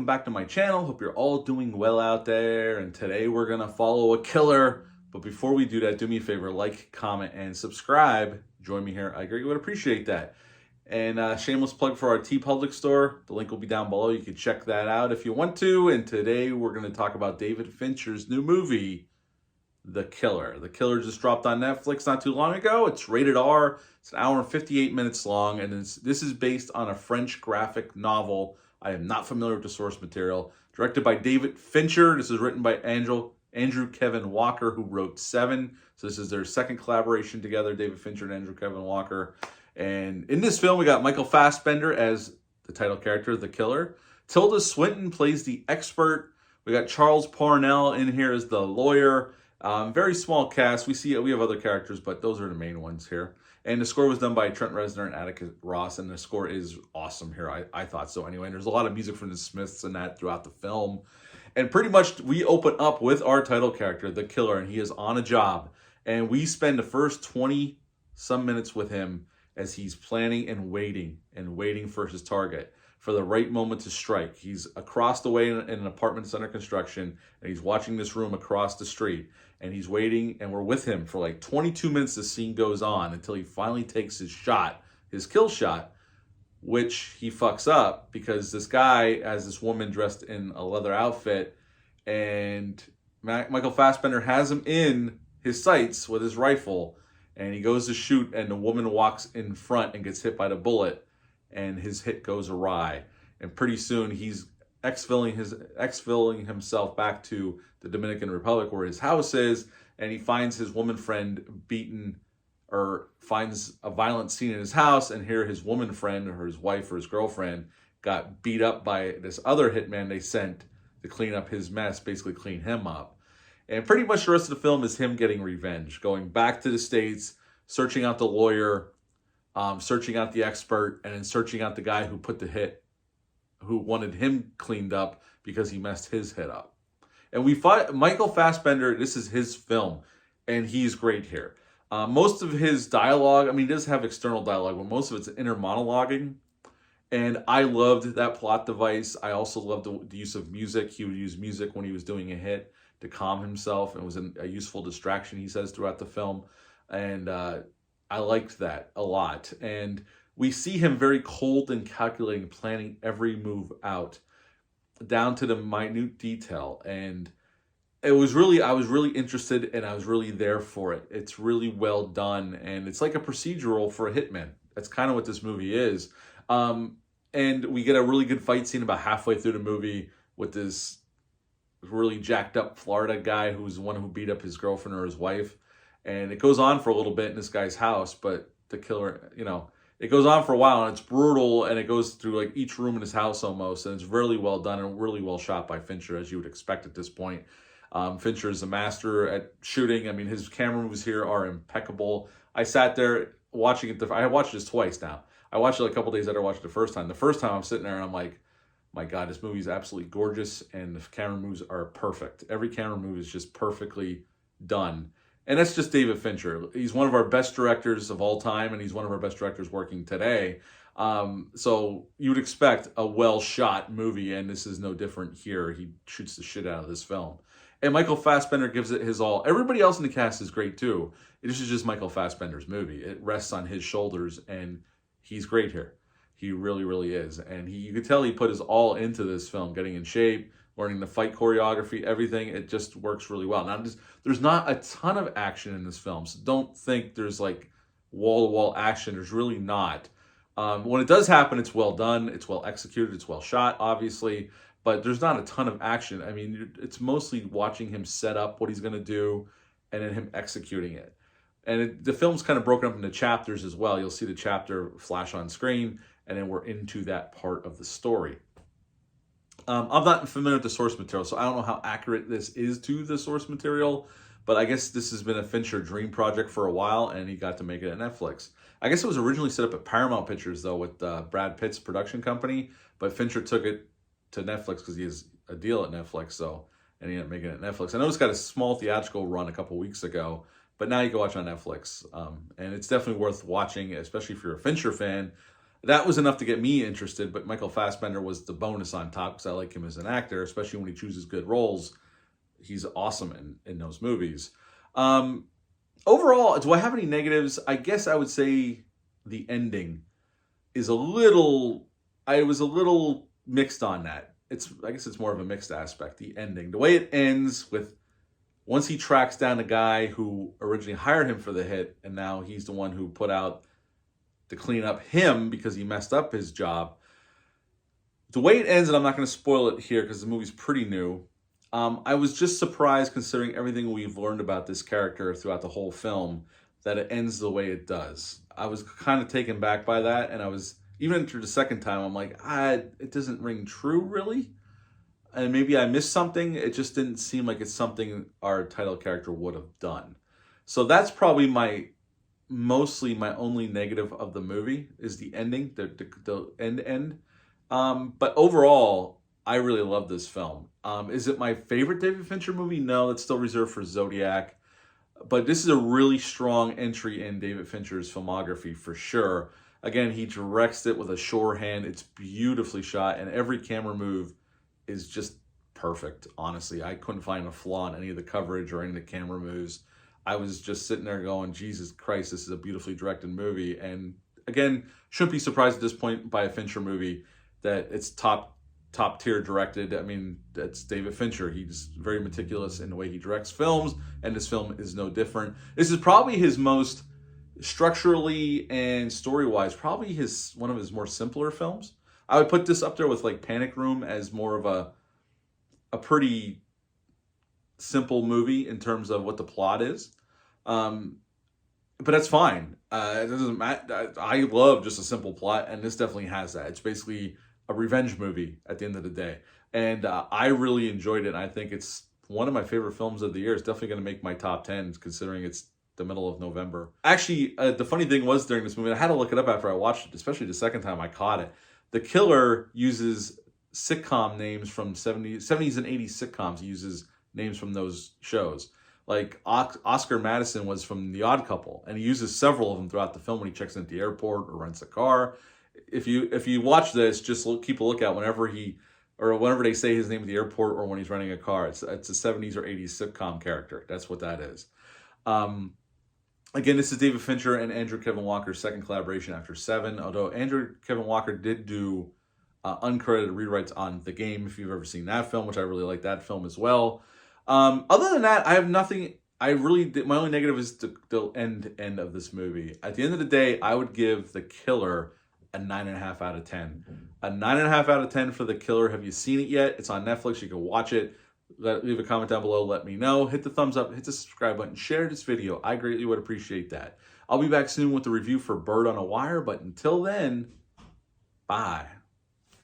back to my channel. Hope you're all doing well out there. And today we're going to follow a killer. But before we do that, do me a favor, like, comment, and subscribe. Join me here. I greatly would appreciate that. And shameless plug for our TeePublic store. The link will be down below. You can check that out if you want to. And today we're going to talk about David Fincher's new movie, The Killer. The Killer just dropped on Netflix not too long ago. It's rated R. It's an hour and 58 minutes long. And this is based on a French graphic novel. I am not familiar with the source material. Directed by David Fincher. This is written by Andrew Kevin Walker, who wrote Seven. So this is their second collaboration together, David Fincher and Andrew Kevin Walker. And in this film, we got Michael Fassbender as the title character, the killer. Tilda Swinton plays the expert. We got Charles Parnell in here as the lawyer. Very small cast. We have other characters, but those are the main ones here. And the score was done by Trent Reznor and Atticus Ross, and the score is awesome here. I thought so anyway. And there's a lot of music from the Smiths and that throughout the film. And pretty much we open up with our title character, the killer, and he is on a job. And we spend the first 20-some minutes with him as he's planning and waiting for his target, for the right moment to strike. He's across the way in an apartment that's under construction, and he's watching this room across the street, and he's waiting, and we're with him for like 22 minutes. The scene goes on until he finally takes his shot, his kill shot, which he fucks up because this guy has this woman dressed in a leather outfit, and Michael Fassbender has him in his sights with his rifle, and he goes to shoot, and the woman walks in front and gets hit by the bullet, and his hit goes awry. And pretty soon he's exfilling himself back to the Dominican Republic where his house is, and he finds his woman friend beaten, or finds a violent scene in his house, and here his woman friend, or his wife or his girlfriend, got beat up by this other hitman they sent to clean up his mess, basically clean him up. And pretty much the rest of the film is him getting revenge, going back to the States, searching out the lawyer, searching out the expert, and then searching out the guy who put the hit, who wanted him cleaned up because he messed his hit up. And we find Michael Fassbender, this is his film, and he's great here. Most of his dialogue, I mean, he does have external dialogue, but most of it's inner monologuing. And I loved that plot device. I also loved the use of music. He would use music when he was doing a hit to calm himself, and it was a useful distraction, he says, throughout the film. And I liked that a lot. And we see him very cold and calculating, planning every move out down to the minute detail. And I was really interested, and I was really there for it. It's really well done, and it's like a procedural for a hitman. That's kind of what this movie is. And we get a really good fight scene about halfway through the movie with this really jacked up Florida guy who's the one who beat up his girlfriend or his wife. And it goes on for a little bit in this guy's house, but the killer, it goes on for a while, and it's brutal, and it goes through like each room in his house almost, and it's really well done and really well shot by Fincher, as you would expect at this point. Fincher is a master at shooting. I mean, his camera moves here are impeccable. I sat there watching it. I watched this twice now. I watched it a couple days after I watched it the first time. The first time I'm sitting there and I'm like, my God, this movie is absolutely gorgeous, and the camera moves are perfect. Every camera move is just perfectly done. And that's just David Fincher. He's one of our best directors of all time, and he's one of our best directors working today. So you would expect a well-shot movie, and this is no different here. He shoots the shit out of this film. And Michael Fassbender gives it his all. Everybody else in the cast is great too. This is just Michael Fassbender's movie. It rests on his shoulders, and he's great here. He really, really is. And you could tell he put his all into this film, getting in shape, learning the fight choreography, everything. It just works really well. Now, there's not a ton of action in this film, so don't think there's like wall-to-wall action. There's really not. When it does happen, it's well done, it's well executed, it's well shot, obviously, but there's not a ton of action. I mean, it's mostly watching him set up what he's going to do and then him executing it. And the film's kind of broken up into chapters as well. You'll see the chapter flash on screen, and then we're into that part of the story. I'm not familiar with the source material, so I don't know how accurate this is to the source material, but I guess this has been a Fincher dream project for a while, and he got to make it at Netflix. I guess it was originally set up at Paramount Pictures, though, with Brad Pitt's production company, but Fincher took it to Netflix because he has a deal at Netflix, and he ended up making it at Netflix. I know it's got a small theatrical run a couple weeks ago, but now you can watch on Netflix, and it's definitely worth watching, especially if you're a Fincher fan. That was enough to get me interested, but Michael Fassbender was the bonus on top because I like him as an actor, especially when he chooses good roles. He's awesome in those movies. Um, Overall, do I have any negatives? I guess I would say the ending is a little. I was a little mixed on that. I guess it's more of a mixed aspect. The ending, the way it ends with once he tracks down the guy who originally hired him for the hit, and now he's the one who put out to clean up him because he messed up his job. The way it ends, and I'm not going to spoil it here because the movie's pretty new. I was just surprised, considering everything we've learned about this character throughout the whole film, that it ends the way it does. I was kind of taken back by that, and I was, even after the second time, I'm like, it doesn't ring true, really. And maybe I missed something. It just didn't seem like it's something our title character would have done. So that's probably mostly my only negative of the movie is the ending, the end. But overall, I really love this film. Is it my favorite David Fincher movie? No, that's still reserved for Zodiac. But this is a really strong entry in David Fincher's filmography for sure. Again, he directs it with a sure hand. It's beautifully shot, and every camera move is just perfect. Honestly, I couldn't find a flaw in any of the coverage or any of the camera moves. I was just sitting there going, Jesus Christ, this is a beautifully directed movie. And again, shouldn't be surprised at this point by a Fincher movie that it's top tier directed. I mean, that's David Fincher. He's very meticulous in the way he directs films, and this film is no different. This is probably his most structurally and story-wise, probably one of his more simpler films. I would put this up there with like Panic Room as more of a pretty simple movie in terms of what the plot is. But that's fine. It doesn't matter. I love just a simple plot, and this definitely has that. It's basically a revenge movie at the end of the day. And I really enjoyed it. I think it's one of my favorite films of the year. It's definitely going to make my top 10, considering it's the middle of November. Actually, the funny thing was during this movie, I had to look it up after I watched it, especially the second time I caught it. The killer uses sitcom names from 70s and 80s sitcoms. He uses names from those shows. Like Oscar Madison was from The Odd Couple, and he uses several of them throughout the film when he checks in at the airport or rents a car. If you watch this, just keep a lookout whenever they say his name at the airport or when he's renting a car. It's a 70s or 80s sitcom character. That's what that is. Again, this is David Fincher and Andrew Kevin Walker's second collaboration after Seven, although Andrew Kevin Walker did do uncredited rewrites on The Game, if you've ever seen that film, which I really like that film as well. Other than that, I have nothing. My only negative is the end of this movie. At the end of the day, I would give The Killer a 9.5 out of 10. A 9.5 out of 10 for The Killer. Have you seen it yet? It's on Netflix. You can watch it. Leave a comment down below. Let me know. Hit the thumbs up. Hit the subscribe button. Share this video. I greatly would appreciate that. I'll be back soon with the review for Bird on a Wire. But until then, bye.